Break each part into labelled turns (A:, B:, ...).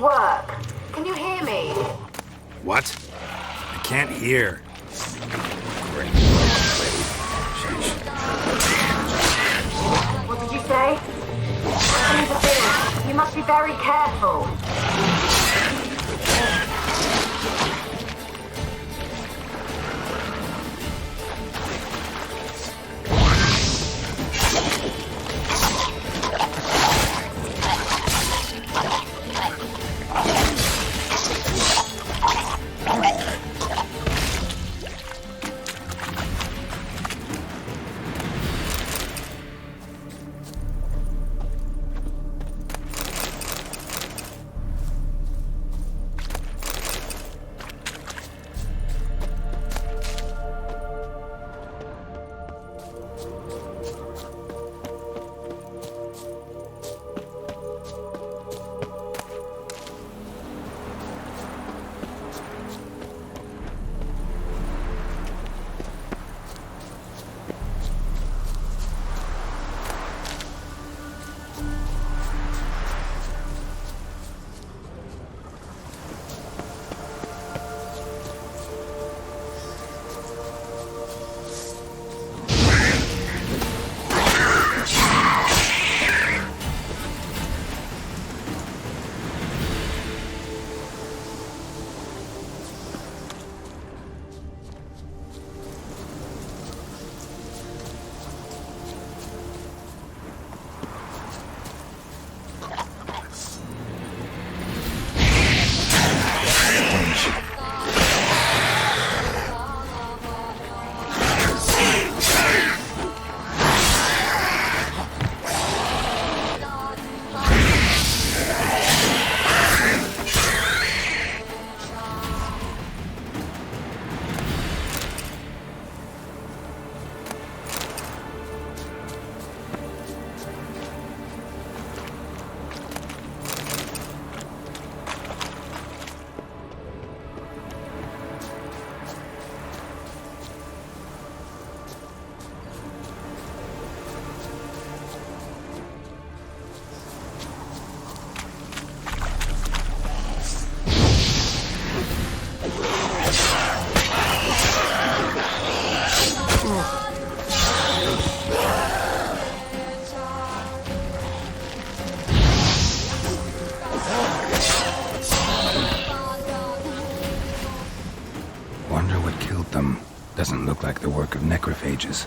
A: work. Can you hear me?
B: What? I can't hear. Great. Sheesh.
A: What did you say? You must be very careful.
B: Doesn't look like the work of necrophages.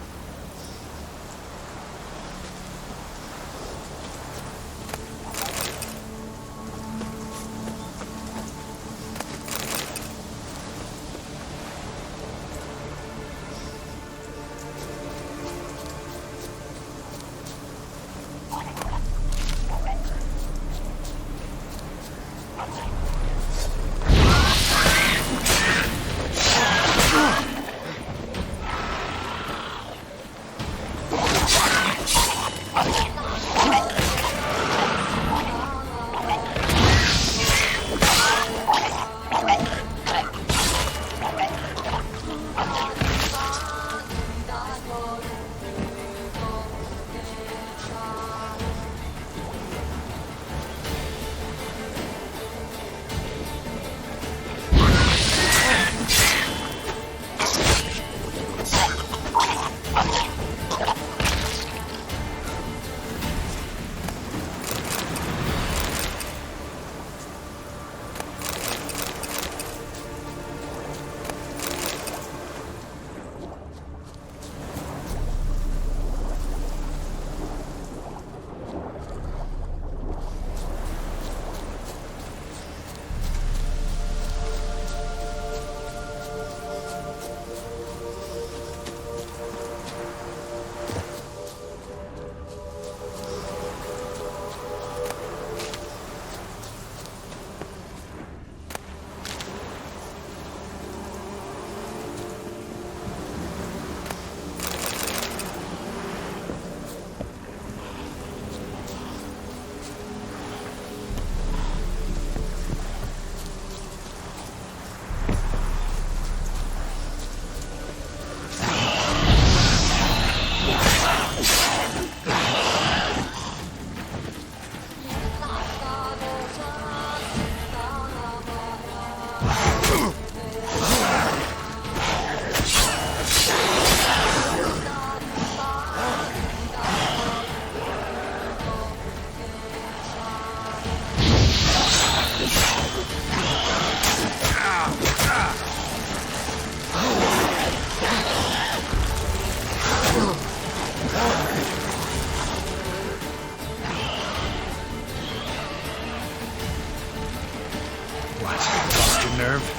B: What? Lost your nerve?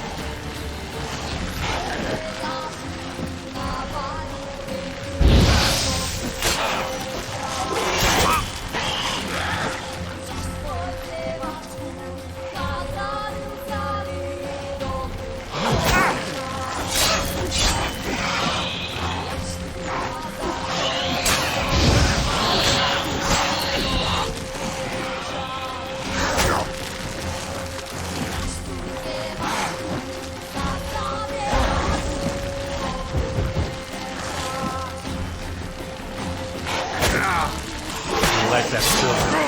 B: Like that silver.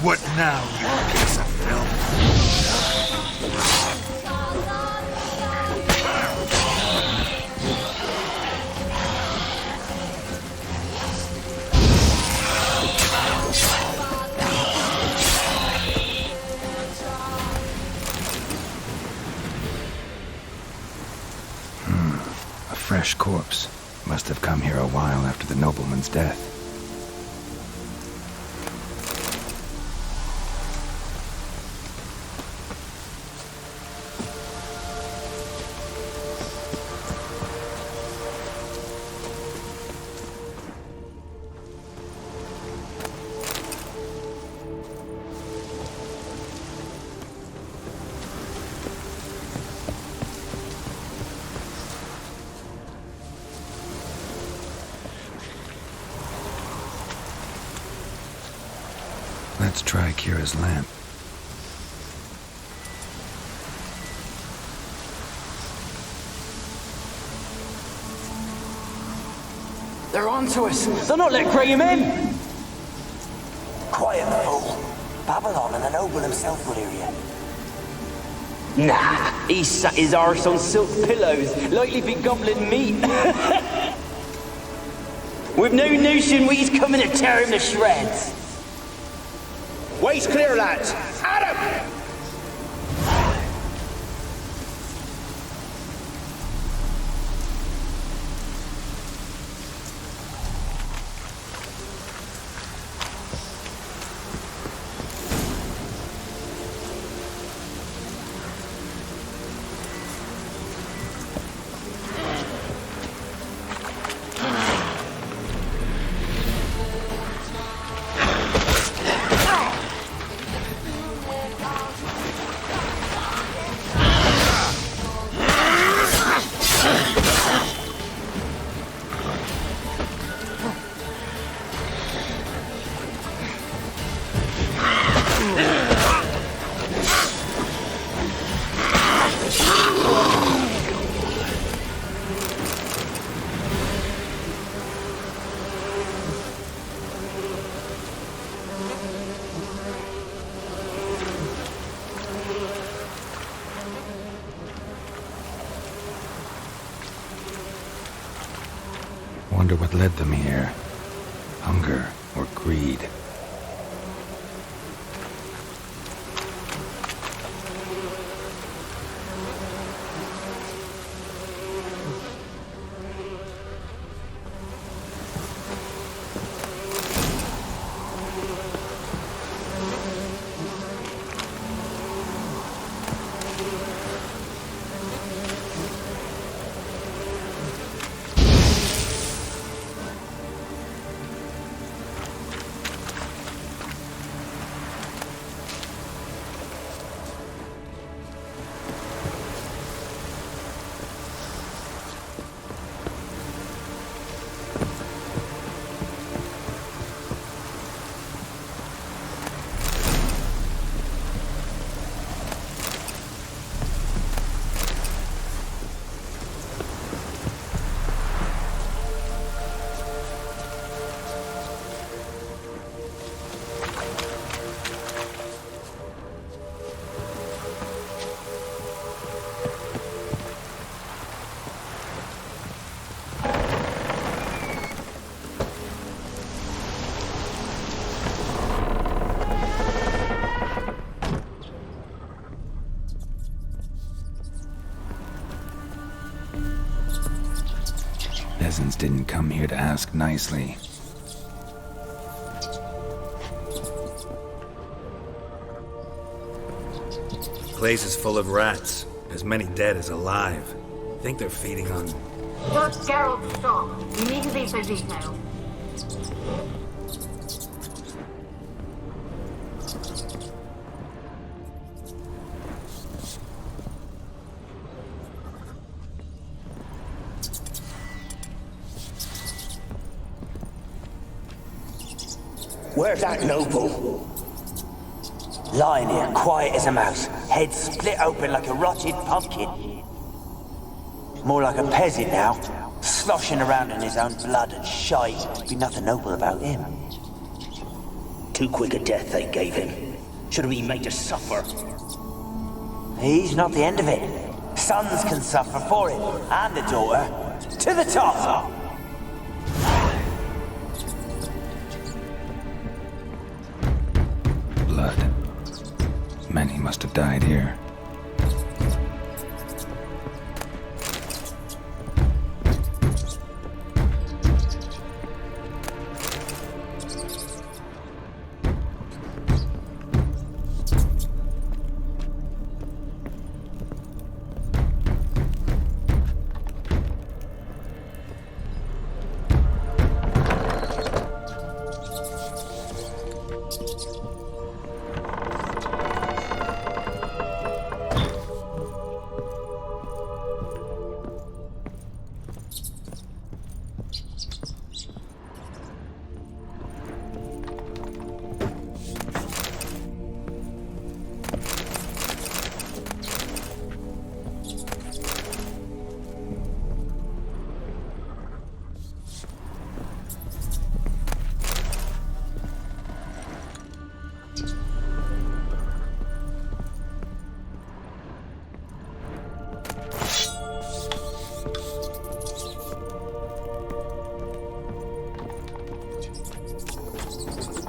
B: What now, you piece of filth? A fresh corpse. Must have come here a while after the nobleman's death. Let's try Keira's lamp.
C: They're onto us. They'll not let Graham in.
D: Quiet, fool. Babylon and the noble himself will hear you.
C: Nah, he sat his arse on silk pillows, likely be gobbling meat. We've no notion he's coming to tear him to shreds.
E: Way's clear, lads. Adam!
B: wonder what led them here. Hunger or greed. Peasants didn't come here to ask nicely.
F: Place is full of rats. As many dead as alive. Think they're feeding on...
A: Just Geralt, stop. You need to leave so detailed.
D: Where's that noble? Lying here, quiet as a mouse, head split open like a rotted pumpkin. More like a peasant now, sloshing around in his own blood and shite. Be nothing noble about him.
G: Too quick a death they gave him. Should have been made to suffer.
D: He's not the end of it. Sons can suffer for it, and a daughter. To the top!
B: Blood. Many must have died here.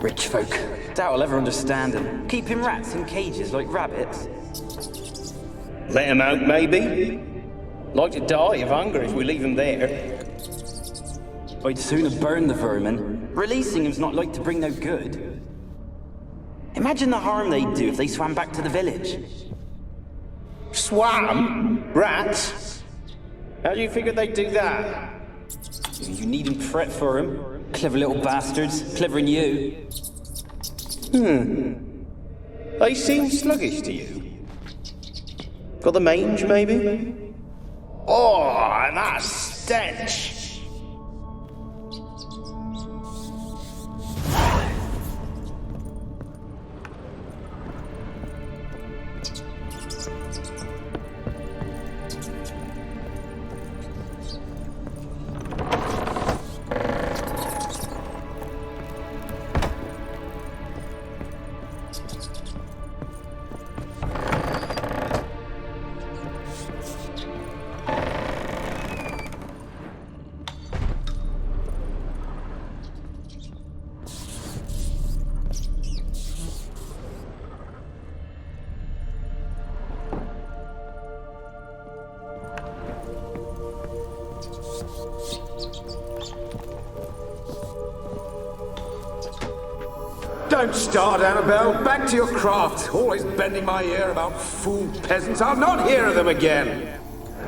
C: Rich folk. Doubt I'll ever understand them. Keeping rats in cages like rabbits.
E: Let him out, maybe? Like to die of hunger if we leave him there.
C: I'd sooner burn the vermin. Releasing him's not like to bring no good. Imagine the harm they'd do if they swam back to the village.
E: Swam? Rats? How do you figure they'd do that?
C: You needn't fret for him. Clever little bastards, clever than you.
E: They seem sluggish to you. Got the mange, maybe? Oh, and that stench!
H: Don't start, Annabelle. Back to your craft. Always bending my ear about fool peasants. I'll not hear of them again.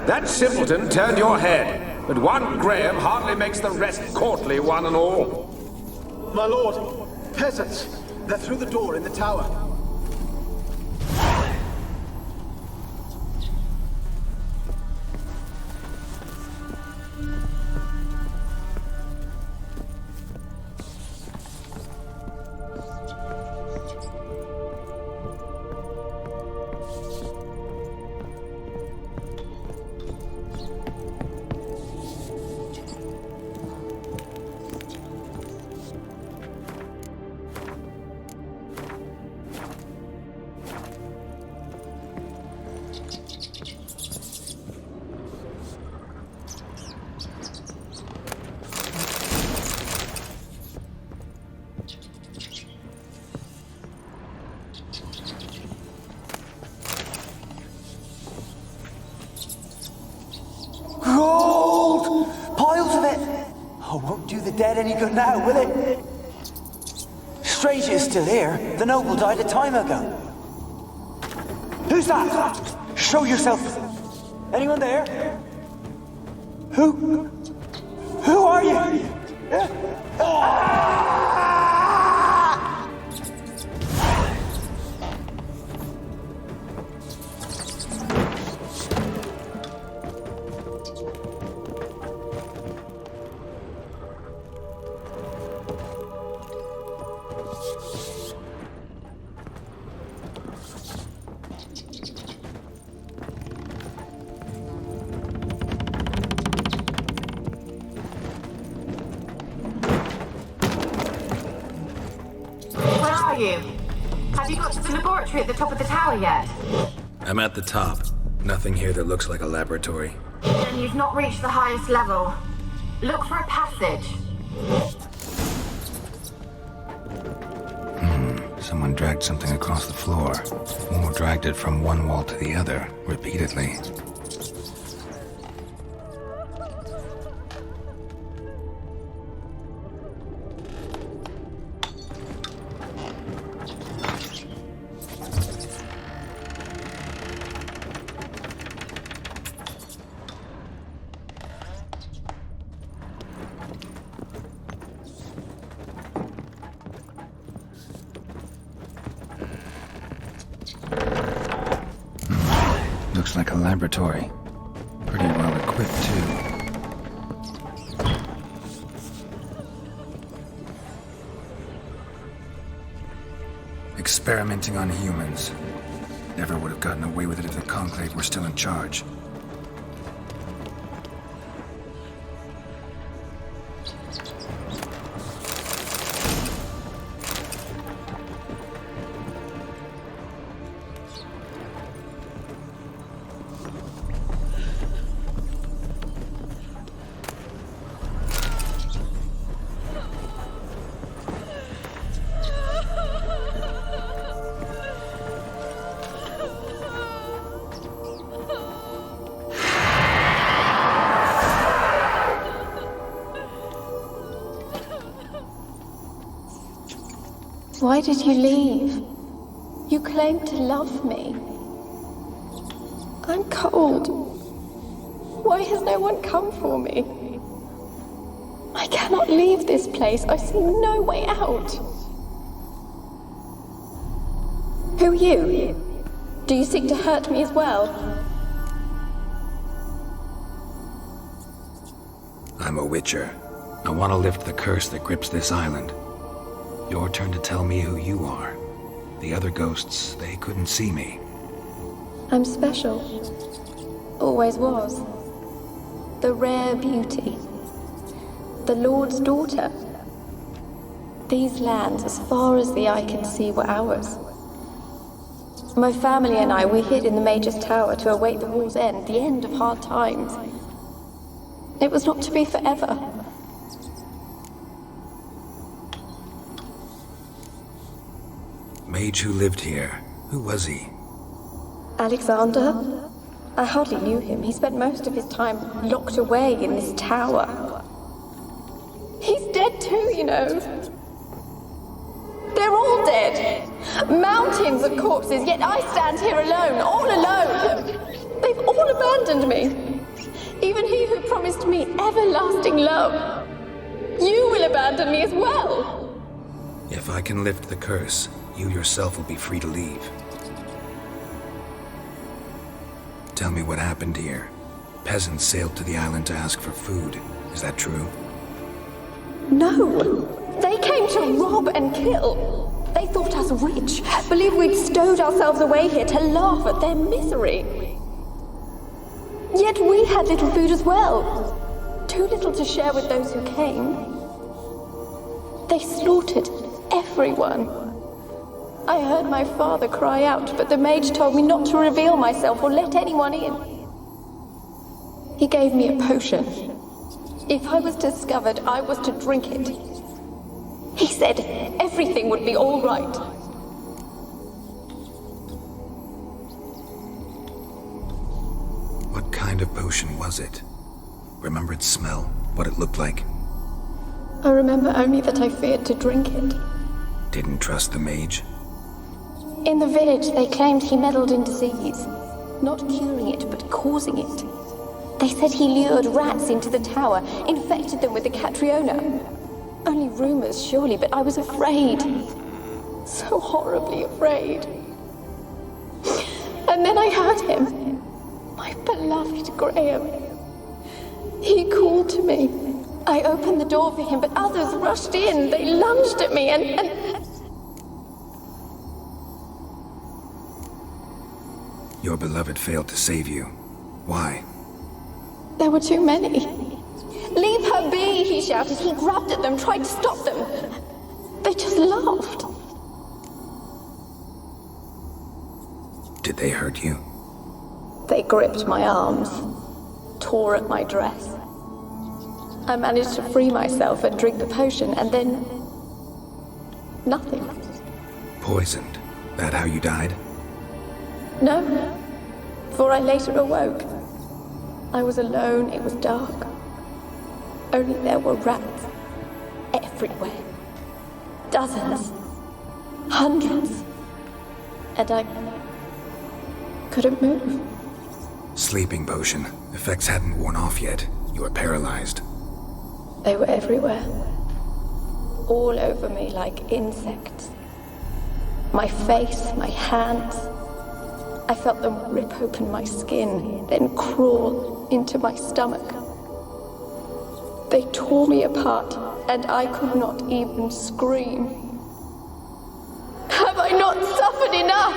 H: That simpleton turned your head, but one Graham hardly makes the rest courtly, one and all.
I: My lord, peasants. They're through the door in the tower.
D: Gold! Piles of it! Oh, won't do the dead any good now, will it? Strange it's still here. The noble died a time ago. Who's that? Show yourself. Anyone there? Who? Who are you?
A: Have you got to the laboratory at the top of the tower yet?
F: I'm at the top. Nothing here that looks like a laboratory.
A: Then you've not reached the highest level. Look for a passage.
B: Someone dragged something across the floor. Or dragged it from one wall to the other, repeatedly. Looks like a laboratory. Pretty well equipped, too. Experimenting on humans. Never would have gotten away with it if the Conclave were still in charge.
J: Why did you leave? You claimed to love me. I'm cold. Why has no one come for me? I cannot leave this place. I see no way out. Who are you? Do you seek to hurt me as well?
B: I'm a witcher. I want to lift the curse that grips this island. Your turn to tell me who you are. The other ghosts, they couldn't see me.
J: I'm special. Always was. The rare beauty. The Lord's daughter. These lands, as far as the eye can see, were ours. My family and I, we hid in the Major's Tower to await the war's end, the end of hard times. It was not to be forever.
B: Mage who lived here. Who was he?
J: Alexander? I hardly knew him. He spent most of his time locked away in this tower. He's dead too, you know. They're all dead. Mountains of corpses, yet I stand here alone, all alone. They've all abandoned me. Even he who promised me everlasting love. You will abandon me as well.
B: If I can lift the curse, you yourself will be free to leave. Tell me what happened here. Peasants sailed to the island to ask for food. Is that true?
J: No. They came to rob and kill. They thought us rich, believed we'd stowed ourselves away here to laugh at their misery. Yet we had little food as well. Too little to share with those who came. They slaughtered everyone. I heard my father cry out, but the mage told me not to reveal myself or let anyone in. He gave me a potion. If I was discovered, I was to drink it. He said everything would be all right.
B: What kind of potion was it? Remember its smell? What it looked like?
J: I remember only that I feared to drink it.
B: Didn't trust the mage?
J: In the village, they claimed he meddled in disease. Not curing it, but causing it. They said he lured rats into the tower, infected them with the Catriona. Only rumors, surely, but I was afraid. So horribly afraid. And then I heard him. My beloved Graham. He called to me. I opened the door for him, but others rushed in. They lunged at me and...
B: Your beloved failed to save you. Why?
J: There were too many. Leave her be, he shouted. He grabbed at them, tried to stop them. They just laughed.
B: Did they hurt you?
J: They gripped my arms, tore at my dress. I managed to free myself and drink the potion, and then... nothing.
B: Poisoned? That how you died?
J: No, for I later awoke. I was alone, it was dark. Only there were rats everywhere. Dozens. Hundreds. And I couldn't move.
B: Sleeping potion. Effects hadn't worn off yet. You were paralyzed.
J: They were everywhere. All over me like insects. My face, my hands. I felt them rip open my skin, then crawl into my stomach. They tore me apart, and I could not even scream. Have I not suffered enough?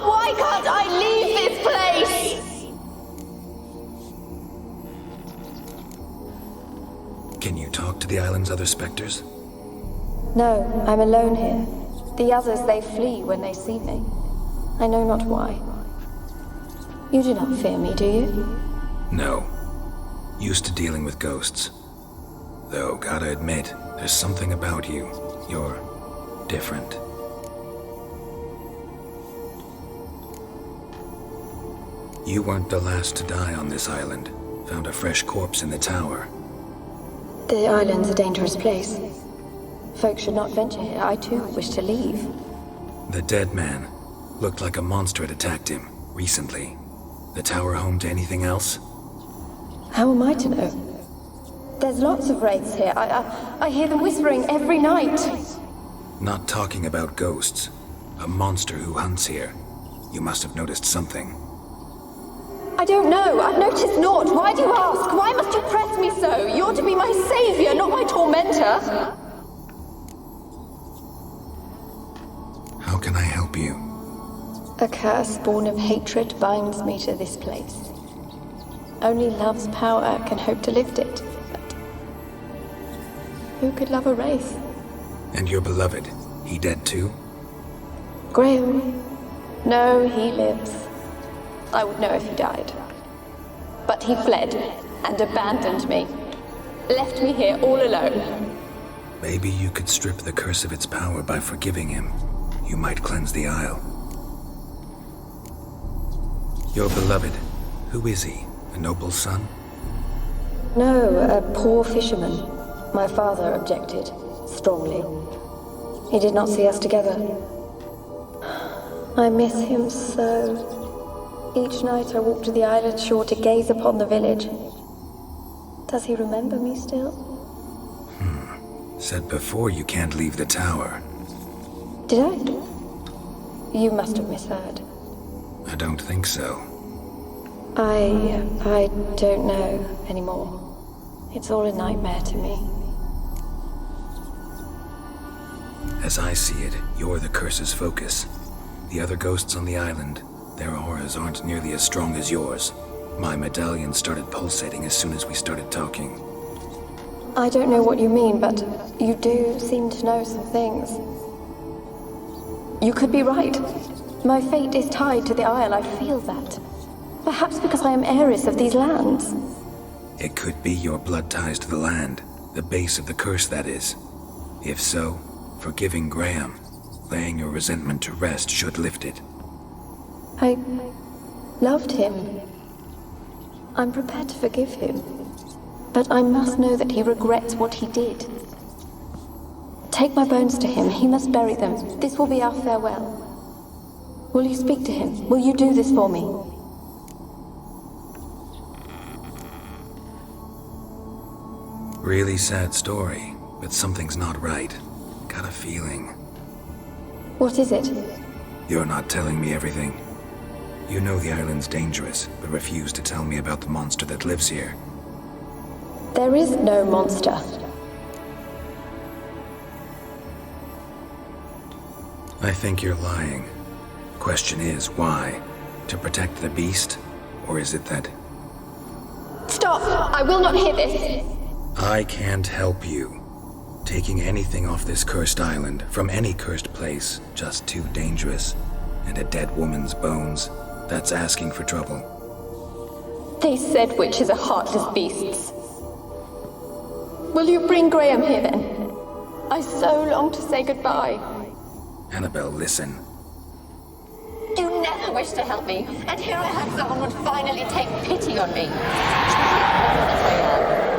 J: Why can't I leave this place?
B: Can you talk to the island's other specters?
J: No, I'm alone here. The others, they flee when they see me. I know not why. You do not fear me, do you?
B: No. Used to dealing with ghosts. Though, gotta admit, there's something about you. You're different. You weren't the last to die on this island. Found a fresh corpse in the tower.
J: The island's a dangerous place. Folk should not venture here. I too wish to leave.
B: The dead man. Looked like a monster had attacked him, recently. The tower home to anything else?
J: How am I to know? There's lots of wraiths here. I hear them whispering every night.
B: Not talking about ghosts. A monster who hunts here. You must have noticed something.
J: I don't know. I've noticed naught. Why do you ask? Why must you press me so? You're to be my savior, not my tormentor.
B: How can I help you?
J: A curse born of hatred binds me to this place. Only love's power can hope to lift it. But who could love a wraith?
B: And your beloved, he dead too?
J: Graham? No, he lives. I would know if he died. But he fled and abandoned me. Left me here all alone.
B: Maybe you could strip the curse of its power by forgiving him. You might cleanse the Isle. Your beloved, who is he? A noble son?
J: No, a poor fisherman. My father objected, strongly. He did not see us together. I miss him so. Each night I walk to the island shore to gaze upon the village. Does he remember me still?
B: Said before you can't leave the tower.
J: Did I? You must have misheard.
B: I don't think so.
J: I don't know anymore. It's all a nightmare to me.
B: As I see it, you're the curse's focus. The other ghosts on the island, their auras aren't nearly as strong as yours. My medallion started pulsating as soon as we started talking.
J: I don't know what you mean, but you do seem to know some things. You could be right. My fate is tied to the Isle, I feel that. Perhaps because I am heiress of these lands.
B: It could be your blood ties to the land, the base of the curse, that is. If so, forgiving Graham, laying your resentment to rest should lift it.
J: I loved him. I'm prepared to forgive him. But I must know that he regrets what he did. Take my bones to him. He must bury them. This will be our farewell. Will you speak to him? Will you do this for me?
B: Really sad story, but something's not right. Got a feeling.
J: What is it?
B: You're not telling me everything. You know the island's dangerous, but refuse to tell me about the monster that lives here.
J: There is no monster.
B: I think you're lying. Question is, why? To protect the beast? Or is it that...
J: Stop! I will not hear this!
B: I can't help you. Taking anything off this cursed island, from any cursed place, just too dangerous. And a dead woman's bones, that's asking for trouble.
J: They said witches are heartless beasts. Will you bring Graham here then? I so long to say goodbye.
B: Annabelle, listen.
A: You never wished to help me, and here I had someone would finally take pity on me. As I am.